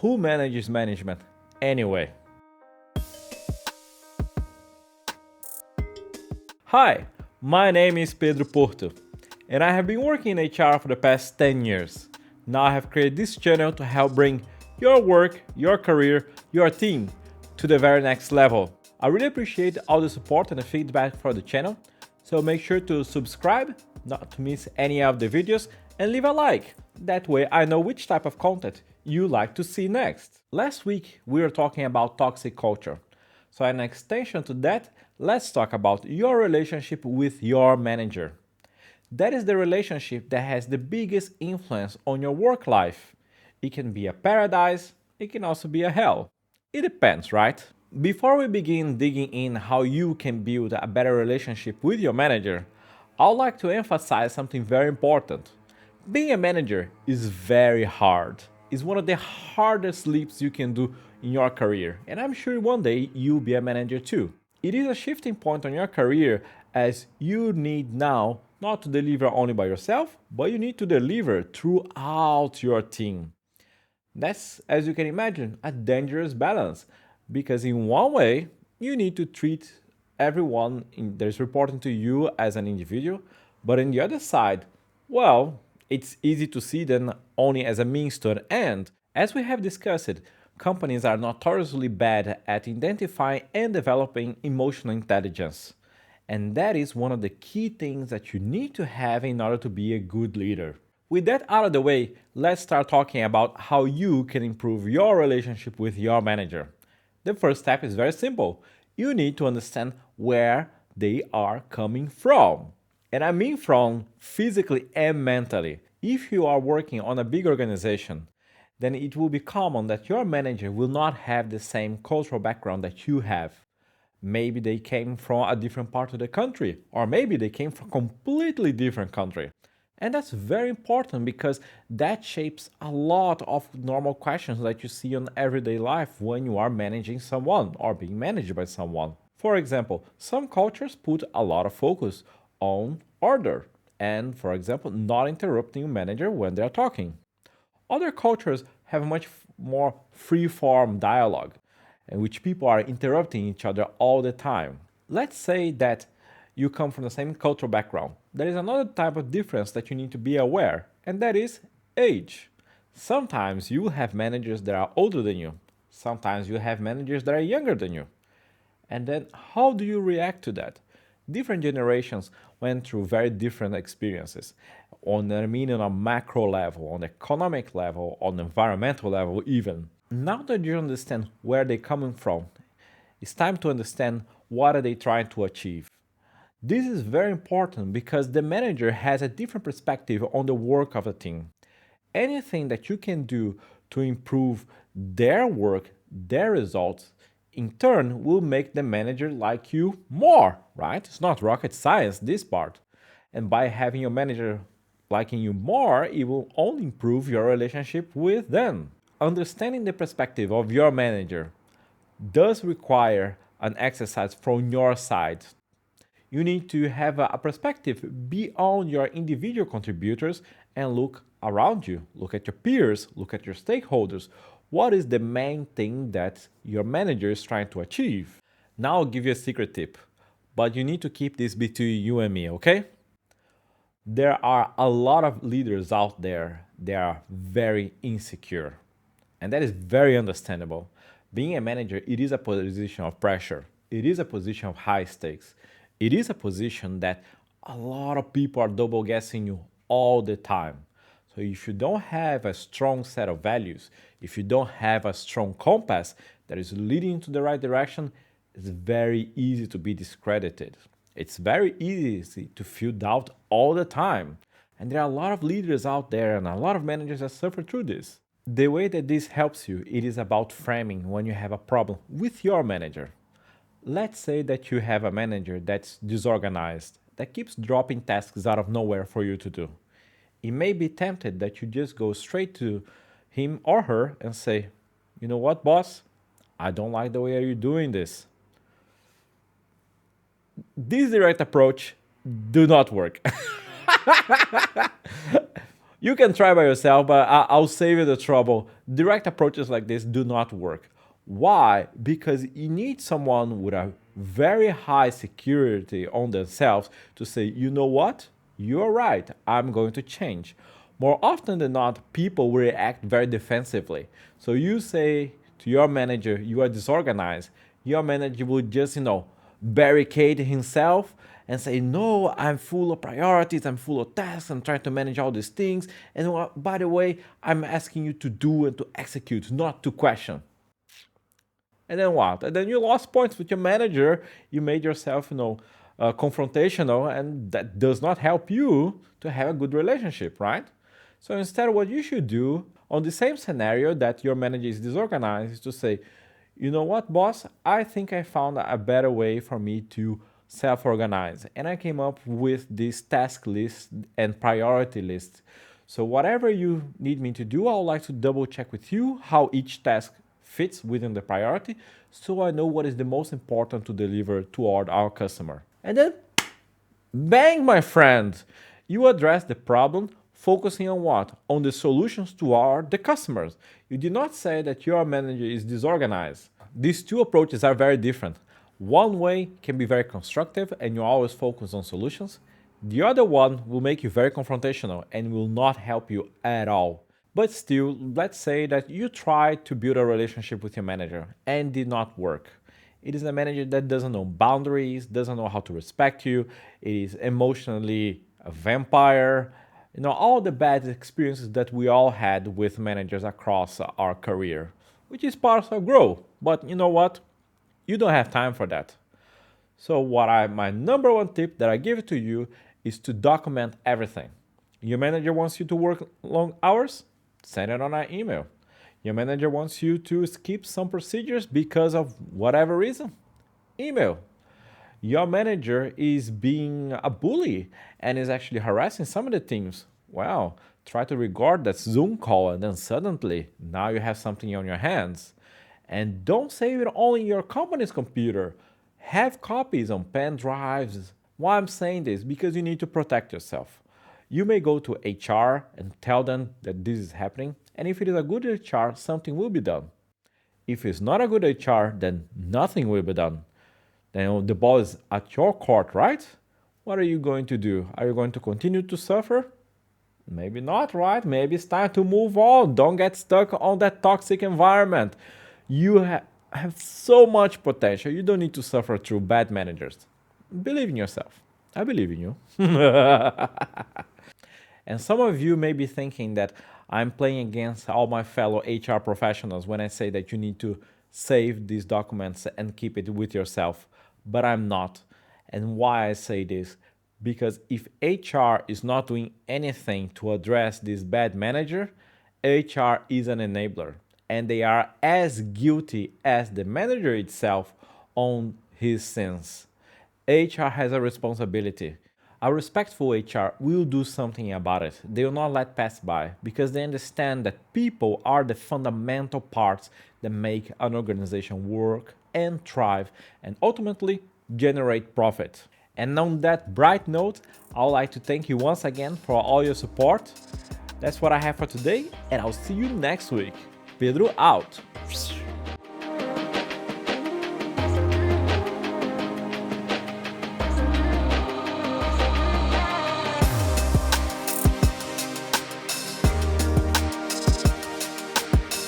Who manages management anyway? Hi, my name is Pedro Porto, and I have been working in HR for the past 10 years. Now I have created this channel to help bring your work, your career, your team to the very next level. I really appreciate all the support and the feedback for the channel, so make sure to subscribe not to miss any of the videos and leave a like. That way I know which type of content you like to see next. Last week we were talking about toxic culture. So an extension to that, let's talk about your relationship with your manager. That is the relationship that has the biggest influence on your work life. It can be a paradise, it can also be a hell. It depends, right? Before we begin digging in how you can build a better relationship with your manager, I'd like to emphasize something very important. Being a manager is very hard. It's one of the hardest leaps you can do in your career, and I'm sure one day you'll be a manager too. It is a shifting point on your career as you need now not to deliver only by yourself, but you need to deliver throughout your team. That's, as you can imagine, a dangerous balance because, in one way, you need to treat everyone that is reporting to you as an individual, but on the other side, well, it's easy to see them only as a means to an end. As we have discussed, companies are notoriously bad at identifying and developing emotional intelligence. And that is one of the key things that you need to have in order to be a good leader. With that out of the way, let's start talking about how you can improve your relationship with your manager. The first step is very simple. You need to understand where they are coming from. And I mean from physically and mentally. If you are working on a big organization, then it will be common that your manager will not have the same cultural background that you have. Maybe they came from a different part of the country, or maybe they came from a completely different country. And that's very important because that shapes a lot of normal questions that you see in everyday life when you are managing someone or being managed by someone. For example, some cultures put a lot of focus on order and, for example, not interrupting a manager when they're talking. Other cultures have much more free-form dialogue in which people are interrupting each other all the time. Let's say that you come from the same cultural background. There is another type of difference that you need to be aware, and that is age. Sometimes you have managers that are older than you. Sometimes you have managers that are younger than you. And then how do you react to that? Different generations went through very different experiences. On a macro level, on the economic level, on the environmental level even. Now that you understand where they're coming from, it's time to understand what are they trying to achieve. This is very important because the manager has a different perspective on the work of the team. Anything that you can do to improve their work, their results, in turn will make the manager like you more, right? It's not rocket science, this part. And by having your manager liking you more, it will only improve your relationship with them. Understanding the perspective of your manager does require an exercise from your side. You need to have a perspective beyond your individual contributors and look around you, look at your peers, look at your stakeholders. What is the main thing that your manager is trying to achieve? Now I'll give you a secret tip, but you need to keep this between you and me, okay? There are a lot of leaders out there that are very insecure, and that is very understandable. Being a manager, it is a position of pressure. It is a position of high stakes. It is a position that a lot of people are double guessing you all the time. So if you don't have a strong set of values, if you don't have a strong compass that is leading to the right direction, it's very easy to be discredited. It's very easy to feel doubt all the time. And there are a lot of leaders out there and a lot of managers that suffer through this. The way that this helps you, it is about framing when you have a problem with your manager. Let's say that you have a manager that's disorganized, that keeps dropping tasks out of nowhere for you to do. It may be tempted that you just go straight to him or her and say, you know what, boss? I don't like the way you're doing this. This direct approach do not work. You can try by yourself, but I'll save you the trouble. Direct approaches like this do not work. Why? Because you need someone with a very high security on themselves to say, you know what? You're right. I'm going to change. More often than not, people will react very defensively. So you say to your manager, you are disorganized. Your manager will just, barricade himself and say, no, I'm full of priorities, I'm full of tasks, I'm trying to manage all these things. And by the way, I'm asking you to do and to execute, not to question. And then what? And then you lost points with your manager. You made yourself, confrontational, and that does not help you to have a good relationship, right? So instead, what you should do on the same scenario that your manager is disorganized is to say, you know what, boss? I think I found a better way for me to self-organize. And I came up with this task list and priority list. So whatever you need me to do, I would like to double check with you how each task fits within the priority so I know what is the most important to deliver toward our customer. And then, bang, my friend, you address the problem focusing on what? On the solutions toward the customers. You did not say that your manager is disorganized. These two approaches are very different. One way can be very constructive and you always focus on solutions. The other one will make you very confrontational and will not help you at all. But still, let's say that you tried to build a relationship with your manager and did not work. It is a manager that doesn't know boundaries, doesn't know how to respect you, it is emotionally a vampire, all the bad experiences that we all had with managers across our career, which is part of growth. But you know what? You don't have time for that. So my number one tip that I give to you is to document everything. Your manager wants you to work long hours? Send it on an email. Your manager wants you to skip some procedures because of whatever reason? Email. Your manager is being a bully and is actually harassing some of the teams. Well, try to record that Zoom call and then suddenly now you have something on your hands. And don't save it only in your company's computer. Have copies on pen drives. Why I'm saying this? Because you need to protect yourself. You may go to HR and tell them that this is happening, and if it is a good HR, something will be done. If it's not a good HR, then nothing will be done. Then the ball is at your court, right? What are you going to do? Are you going to continue to suffer? Maybe not, right? Maybe it's time to move on. Don't get stuck on that toxic environment. You have so much potential. You don't need to suffer through bad managers. Believe in yourself. I believe in you. And some of you may be thinking that I'm playing against all my fellow HR professionals when I say that you need to save these documents and keep it with yourself. But I'm not. And why I say this? Because if HR is not doing anything to address this bad manager, HR is an enabler. And they are as guilty as the manager itself on his sins. HR has a responsibility. A respectful HR will do something about it. They will not let pass by because they understand that people are the fundamental parts that make an organization work and thrive and ultimately generate profit. And on that bright note, I would like to thank you once again for all your support. That's what I have for today, and I'll see you next week. Pedro out.